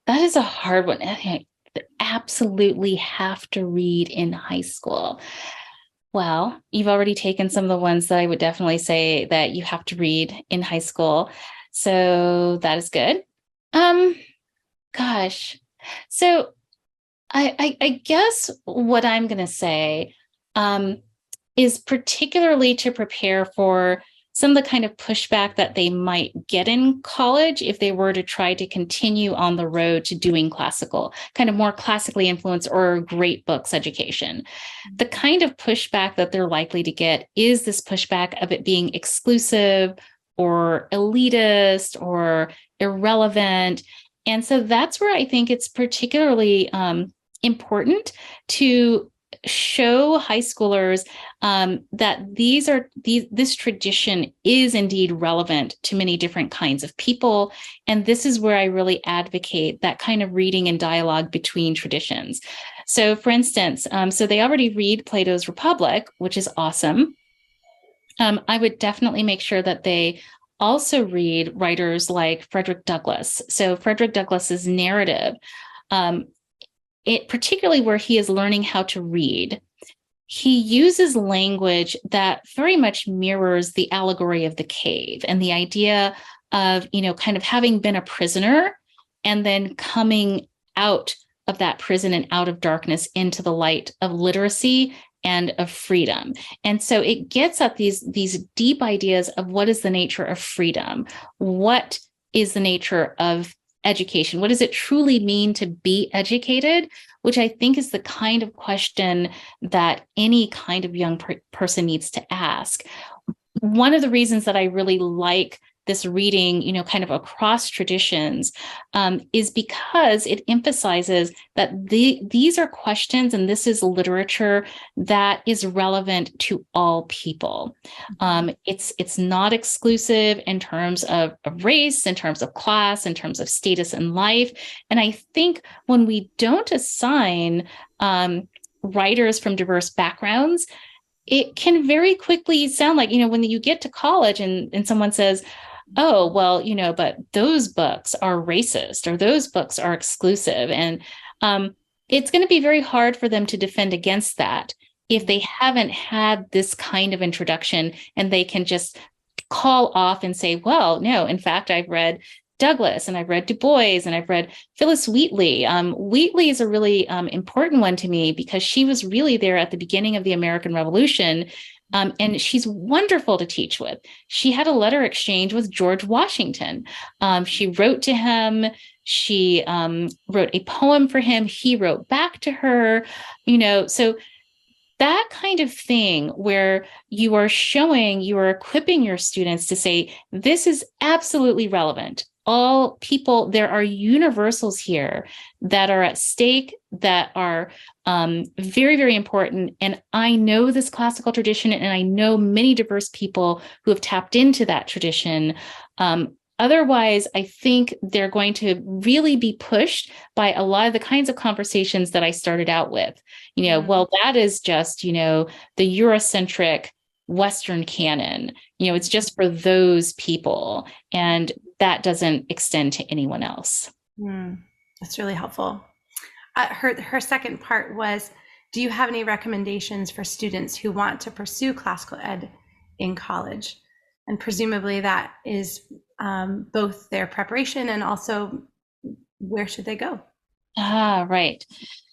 That is a hard one. I absolutely have to read in high school. Well, you've already taken some of the ones that I would definitely say that you have to read in high school. So that is good. Gosh. So I guess what I'm going to say is particularly to prepare for some of the kind of pushback that they might get in college if they were to try to continue on the road to doing classical, kind of more classically influenced or great books education. The kind of pushback that they're likely to get is this pushback of it being exclusive or elitist or irrelevant. And so that's where I think it's particularly important to show high schoolers that this tradition is indeed relevant to many different kinds of people. And this is where I really advocate that kind of reading and dialogue between traditions. So for instance, so they already read Plato's Republic, which is awesome. I would definitely make sure that they also read writers like Frederick Douglass. So Frederick Douglass's narrative, particularly where he is learning how to read, he uses language that very much mirrors the allegory of the cave and the idea of, kind of having been a prisoner and then coming out of that prison and out of darkness into the light of literacy and of freedom. And so it gets at these deep ideas of what is the nature of freedom? What is the nature of education? What does it truly mean to be educated? Which I think is the kind of question that any kind of young person needs to ask. One of the reasons that I really like this reading, kind of across traditions, is because it emphasizes that these are questions and this is literature that is relevant to all people. It's not exclusive in terms of race, in terms of class, in terms of status in life. And I think when we don't assign writers from diverse backgrounds, it can very quickly sound like, when you get to college and someone says, oh, well, but those books are racist or those books are exclusive. And it's going to be very hard for them to defend against that if they haven't had this kind of introduction and they can just call off and say, well, no, in fact, I've read Douglass and I've read Du Bois and I've read Phyllis Wheatley. Wheatley is a really important one to me because she was really there at the beginning of the American Revolution. And she's wonderful to teach with. She had a letter exchange with George Washington. She wrote to him. She wrote a poem for him. He wrote back to her, so that kind of thing where you are showing, you are equipping your students to say, this is absolutely relevant. All people, there are universals here that are at stake, that are very, very important. And I know this classical tradition, and I know many diverse people who have tapped into that tradition. Otherwise, I think they're going to really be pushed by a lot of the kinds of conversations that I started out with. Well, that is just, the Eurocentric Western canon. It's just for those people. And that doesn't extend to anyone else. That's really helpful. Her second part was, do you have any recommendations for students who want to pursue classical ed in college? And presumably that is both their preparation and also where should they go? Right.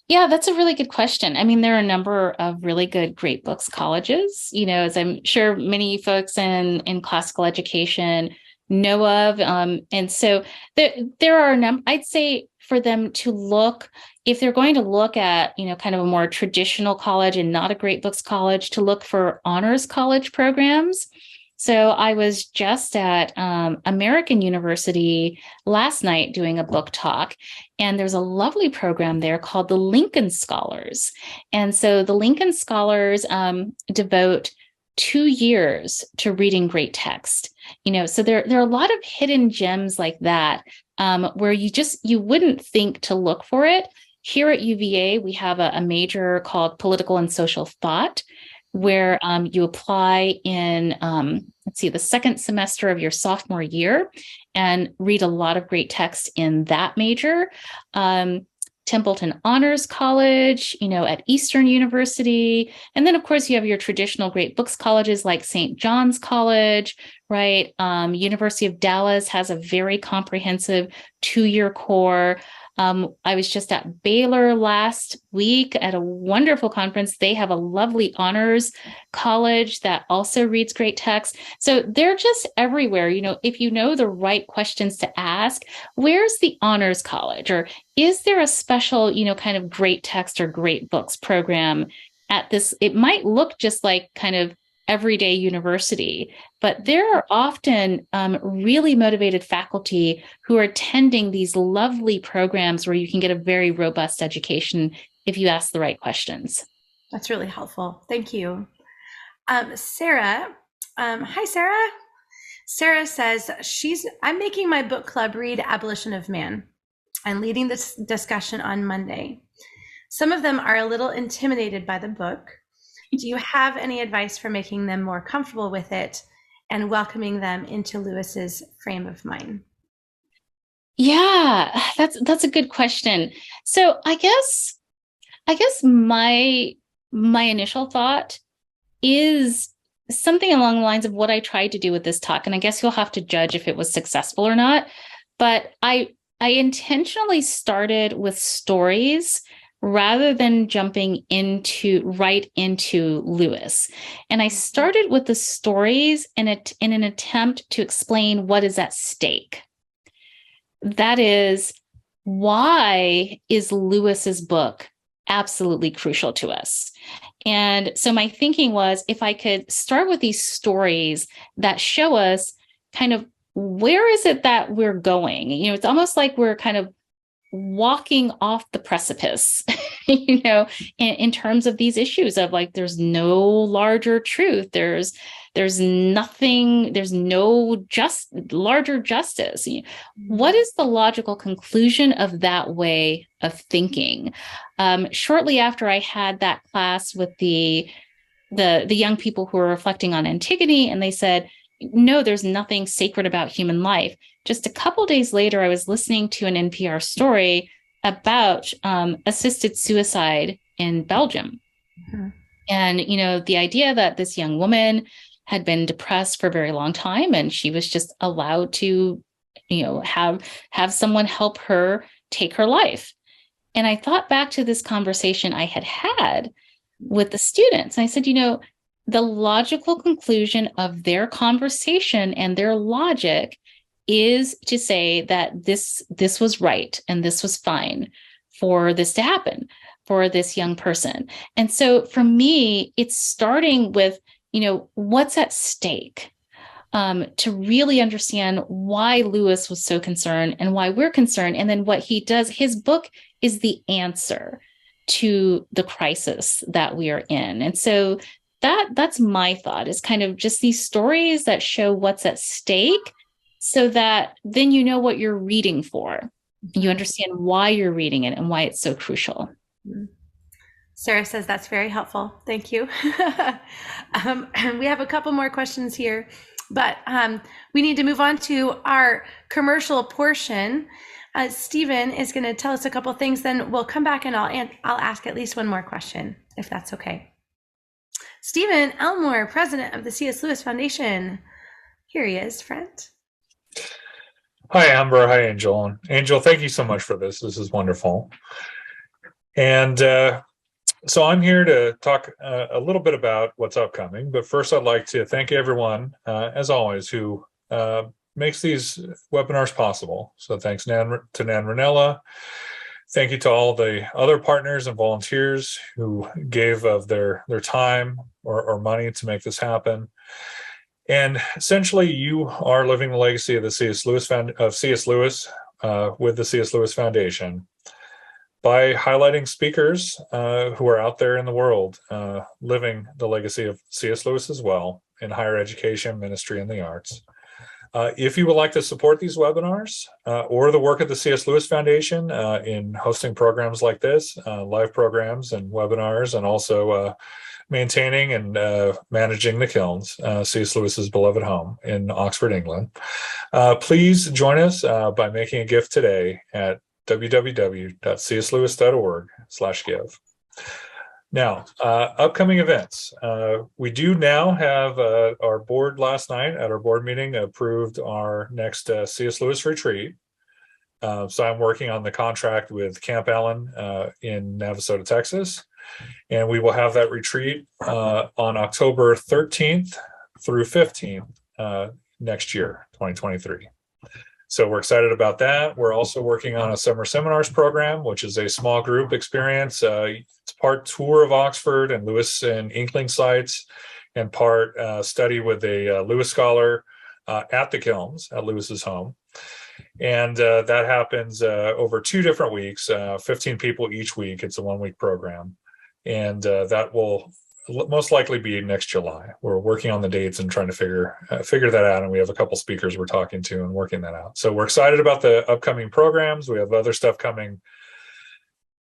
Yeah, that's a really good question. I mean, there are a number of really good great books colleges, as I'm sure many folks in classical education know of. And so there are I'd say for them to look, if they're going to look at, kind of a more traditional college and not a great books college, to look for honors college programs. So I was just at American University last night doing a book talk, and there's a lovely program there called the Lincoln Scholars. And so the Lincoln Scholars devote 2 years to reading great text. So there are a lot of hidden gems like that where you wouldn't think to look for it. Here at UVA, we have a major called Political and Social Thought, where you apply in, the second semester of your sophomore year and read a lot of great text in that major. Templeton Honors College, at Eastern University. And then, of course, you have your traditional great books colleges like St. John's College, right? University of Dallas has a very comprehensive 2-year core. I was just at Baylor last week at a wonderful conference. They have a lovely honors college that also reads great text. So they're just everywhere. If you know the right questions to ask, where's the honors college? Or is there a special, kind of great text or great books program at this? It might look just like kind of everyday university, but there are often really motivated faculty who are attending these lovely programs where you can get a very robust education if you ask the right questions. That's really helpful. Thank you. Sarah, hi, Sarah. Sarah says I'm making my book club read Abolition of Man and leading this discussion on Monday. Some of them are a little intimidated by the book. Do you have any advice for making them more comfortable with it and welcoming them into Lewis's frame of mind? Yeah, that's a good question. So I guess my initial thought is something along the lines of what I tried to do with this talk, and I guess you'll have to judge if it was successful or not. But I intentionally started with stories rather than jumping right into Lewis. And I started with the stories in an attempt to explain what is at stake. That is, why is Lewis's book absolutely crucial to us? And so my thinking was, if I could start with these stories that show us kind of where is it that we're going? It's almost like we're kind of walking off the precipice, in terms of these issues of like, there's no larger truth. There's nothing, there's no larger justice. What is the logical conclusion of that way of thinking? Shortly after I had that class with the young people who were reflecting on Antigone, and they said, no, there's nothing sacred about human life. Just a couple days later, I was listening to an NPR story about assisted suicide in Belgium. Mm-hmm. And, the idea that this young woman had been depressed for a very long time, and she was just allowed to, have someone help her take her life. And I thought back to this conversation I had with the students. And I said, the logical conclusion of their conversation and their logic is to say that this was right and this was fine for this to happen. for this young person. And so for me, it's starting with, what's at stake, to really understand why Lewis was so concerned and why we're concerned. And then what he does, his book is the answer to the crisis that we are in. And so that's my thought, is kind of just these stories that show what's at stake, so that then you know what you're reading for. You understand why you're reading it and why it's so crucial. Sarah says that's very helpful. Thank you. We have a couple more questions here, but we need to move on to our commercial portion. Stephen is going to tell us a couple things, then we'll come back and I'll ask at least one more question, if that's okay. Stephen Elmore, president of the C.S. Lewis Foundation. Here he is, friend. Hi, Amber. Hi, Angel. Angel, thank you so much for this. This is wonderful. And so I'm here to talk a little bit about what's upcoming. But first, I'd like to thank everyone, as always, who makes these webinars possible. So thanks to Nan Ranella. Thank you to all the other partners and volunteers who gave of their time or money to make this happen. And essentially, you are living the legacy of the C.S. Lewis with the C.S. Lewis Foundation by highlighting speakers who are out there in the world living the legacy of C.S. Lewis as well in higher education, ministry, and the arts. If you would like to support these webinars or the work of the C.S. Lewis Foundation in hosting programs like this, live programs and webinars, and also maintaining and managing the Kilns, C.S. Lewis's beloved home in Oxford, England, please join us by making a gift today at www.cslewis.org/give. Now, upcoming events. We do now have our board last night at our board meeting approved our next C.S. Lewis retreat. So I'm working on the contract with Camp Allen in Navasota, Texas. And we will have that retreat on October 13th through 15th next year, 2023. So we're excited about that. We're also working on a summer seminars program, which is a small group experience. It's part tour of Oxford and Lewis and Inkling sites, and part study with a Lewis scholar at the Kilns, at Lewis's home. And that happens over 2 different weeks, 15 people each week. It's a 1-week program. And that will most likely be next July. We're working on the dates and trying to figure that out. And we have a couple speakers we're talking to and working that out. So we're excited about the upcoming programs. We have other stuff coming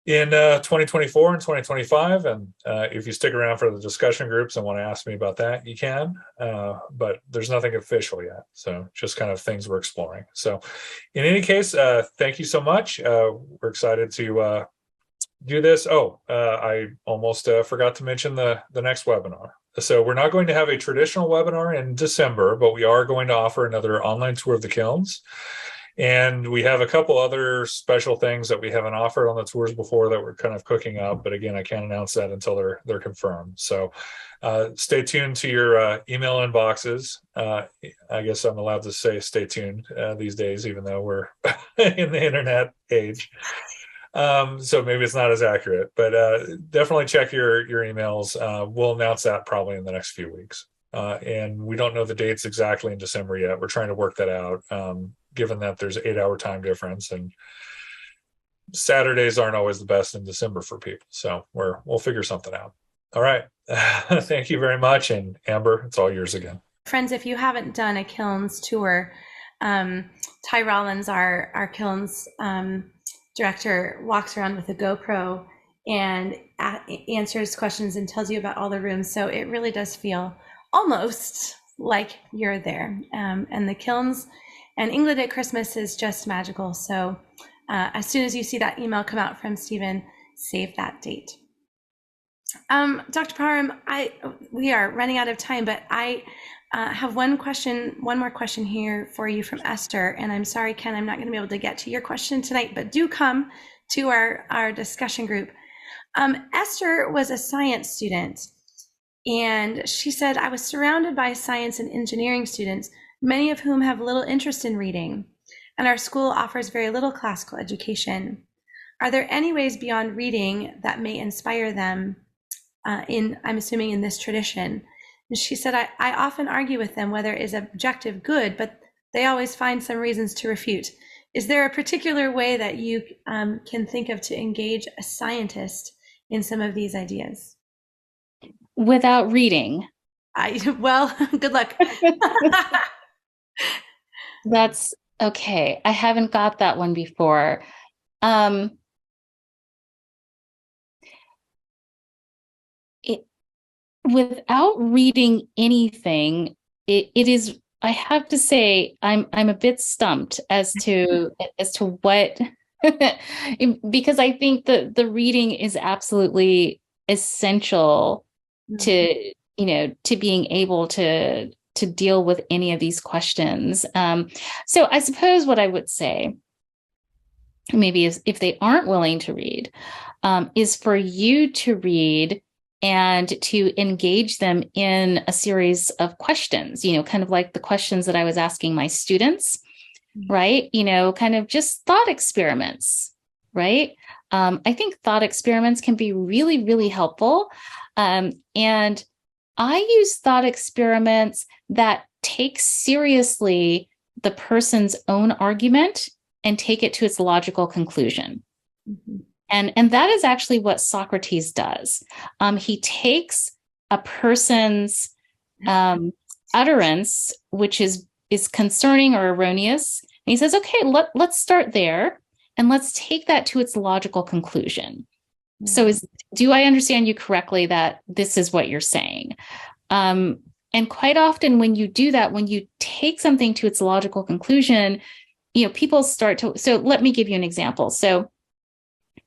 in 2024 and 2025. And if you stick around for the discussion groups and want to ask me about that, you can. But there's nothing official yet. So just kind of things we're exploring. So in any case, thank you so much. We're excited to do this. I almost forgot to mention the next webinar. So we're not going to have a traditional webinar in December, but we are going to offer another online tour of the Kilns. And we have a couple other special things that we haven't offered on the tours before that we're kind of cooking up. But again, I can't announce that until they're confirmed. So stay tuned to your email inboxes. I guess I'm allowed to say stay tuned these days, even though we're in the internet age. So maybe it's not as accurate, but definitely check your emails. We'll announce that probably in the next few weeks. And we don't know the dates exactly in December yet. We're trying to work that out, given that there's an 8-hour time difference, and Saturdays aren't always the best in December for people. So we'll figure something out. All right. Thank you very much. And Amber, it's all yours again. Friends, if you haven't done a Kilns tour, Ty Rollins, our Kilns director, walks around with a GoPro and answers questions and tells you about all the rooms. So it really does feel almost like you're there. And the Kilns and England at Christmas is just magical. So as soon as you see that email come out from Stephen, save that date. Dr. Parham, we are running out of time, but I have one more question here for you from Esther. And I'm sorry, Ken, I'm not going to be able to get to your question tonight, but do come to our discussion group. Esther was a science student, and she said, I was surrounded by science and engineering students, many of whom have little interest in reading, and our school offers very little classical education. are there any ways beyond reading that may inspire them I'm assuming in this tradition? And she said, I often argue with them whether it is objective good, but they always find some reasons to refute. Is there a particular way that you can think of to engage a scientist in some of these ideas? Without reading? Well, good luck. That's okay. I haven't got that one before. Without reading anything, it is, I have to say, I'm a bit stumped as to what because I think the reading is absolutely essential to, to being able to deal with any of these questions. So I suppose what I would say, maybe is if they aren't willing to read, is for you to read and to engage them in a series of questions, kind of like the questions that I was asking my students, right? Kind of just thought experiments, right? I think thought experiments can be really, really helpful. And I use thought experiments that take seriously the person's own argument and take it to its logical conclusion. Mm-hmm. And that is actually what Socrates does. He takes a person's utterance, which is concerning or erroneous, and he says, okay, let's start there, and let's take that to its logical conclusion. Mm-hmm. So do I understand you correctly that this is what you're saying? And quite often when you do that, when you take something to its logical conclusion, people start to, so let me give you an example. So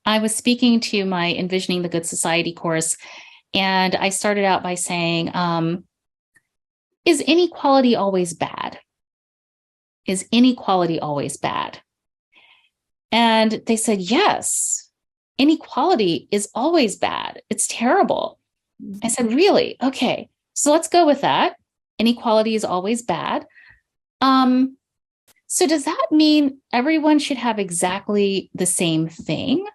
I was speaking to my Envisioning the Good Society course, and I started out by saying, is inequality always bad? Is inequality always bad? And they said, yes, inequality is always bad. It's terrible. I said, really? Okay, so let's go with that. Inequality is always bad. So does that mean everyone should have exactly the same thing?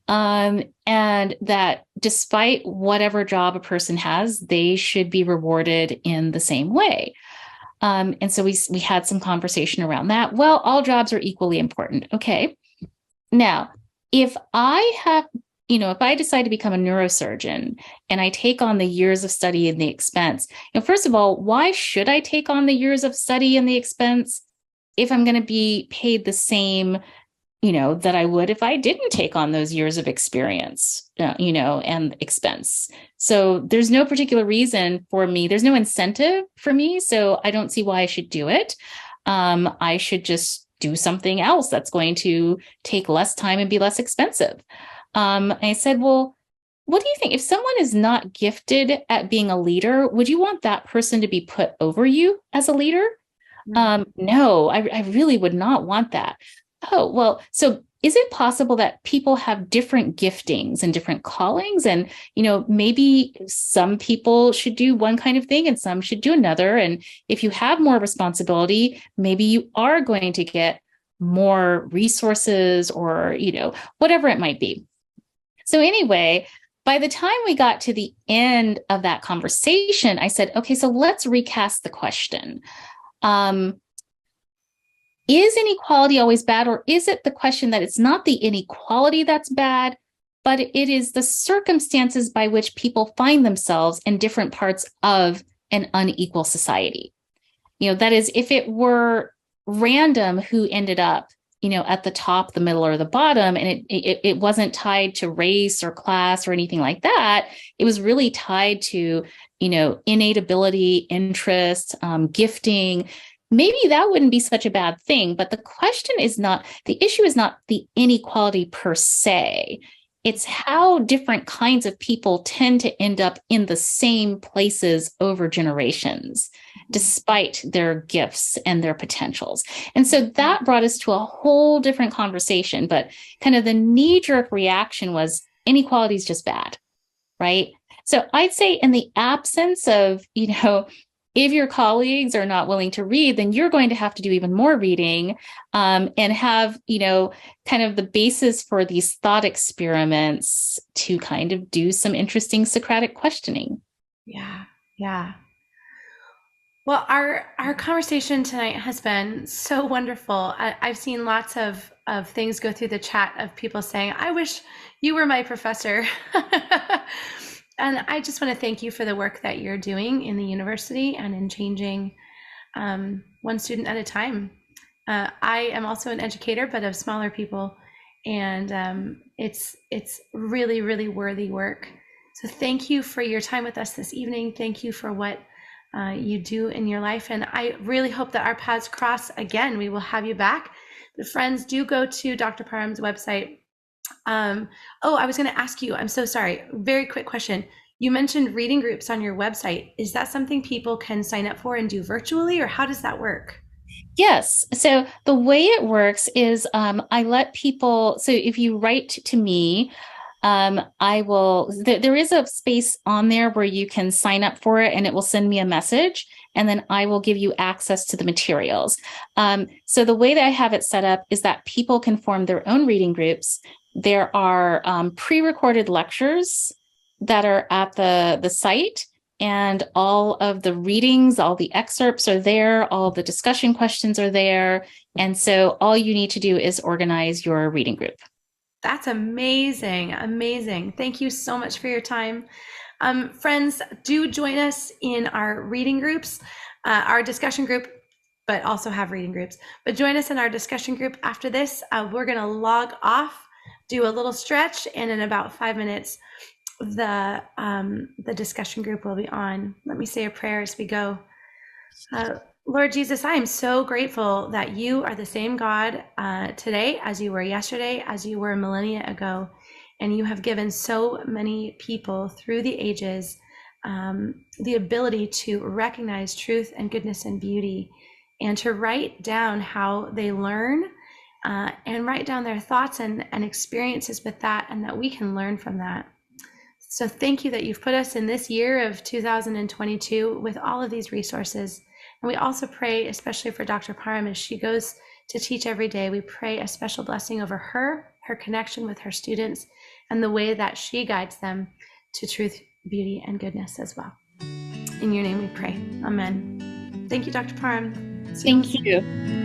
And that despite whatever job a person has, they should be rewarded in the same way. And so we had some conversation around that. Well, all jobs are equally important. Okay. Now, if I decide to become a neurosurgeon and I take on the years of study and the expense, first of all, why should I take on the years of study and the expense if I'm going to be paid the same that I would if I didn't take on those years of experience, and expense. So there's no particular reason for me. There's no incentive for me. So I don't see why I should do it. I should just do something else that's going to take less time and be less expensive. I said, well, what do you think? If someone is not gifted at being a leader, would you want that person to be put over you as a leader? No, I really would not want that. Oh, well, so is it possible that people have different giftings and different callings? And, maybe some people should do one kind of thing and some should do another. And if you have more responsibility, maybe you are going to get more resources or, whatever it might be. So anyway, by the time we got to the end of that conversation, I said, okay, so let's recast the question. Is inequality always bad, or is it the question that it's not the inequality that's bad, but it is the circumstances by which people find themselves in different parts of an unequal society? That is, if it were random who ended up, at the top, the middle, or the bottom, and it wasn't tied to race or class or anything like that, it was really tied to, innate ability, interest, gifting. Maybe that wouldn't be such a bad thing, but the issue is not the inequality per se. It's how different kinds of people tend to end up in the same places over generations, despite their gifts and their potentials. And so that brought us to a whole different conversation, but kind of the knee-jerk reaction was inequality is just bad, right? So I'd say in the absence of, if your colleagues are not willing to read, then you're going to have to do even more reading, and have, kind of the basis for these thought experiments to kind of do some interesting Socratic questioning. Yeah, yeah. Well, our conversation tonight has been so wonderful. I've seen lots of things go through the chat of people saying, I wish you were my professor. And I just want to thank you for the work that you're doing in the university and in changing one student at a time. I am also an educator, but of smaller people, and it's really, really worthy work. So thank you for your time with us this evening. Thank you for what you do in your life. And I really hope that our paths cross again. We will have you back. But friends, do go to Dr. Parham's website. I was going to ask you, I'm so sorry, very quick question. You mentioned reading groups on your website. Is that something people can sign up for and do virtually, or how does that work? Yes. So the way it works is I let people, so if you write to me, I will, there is a space on there where you can sign up for it and it will send me a message, and then I will give you access to the materials. So the way that I have it set up is that people can form their own reading groups. There are pre-recorded lectures that are at the site, and all of the readings, all the excerpts are there, all the discussion questions are there. And so all you need to do is organize your reading group. That's amazing. Amazing. Thank you so much for your time. Friends, do join us in our reading groups, our discussion group, but also have reading groups. But join us in our discussion group after this. We're going to log off, do a little stretch, and in about 5 minutes, the discussion group will be on. Let me say a prayer as we go. Lord Jesus, I am so grateful that you are the same God today as you were yesterday, as you were millennia ago, and you have given so many people through the ages the ability to recognize truth and goodness and beauty, and to write down how they learn, and write down their thoughts and experiences with that, and that we can learn from that. So thank you that you've put us in this year of 2022 with all of these resources. And we also pray, especially for Dr. Parham, as she goes to teach every day, we pray a special blessing over her connection with her students, and the way that she guides them to truth, beauty, and goodness as well. In your name we pray. Amen. Thank you, Dr. Parham. Thank you.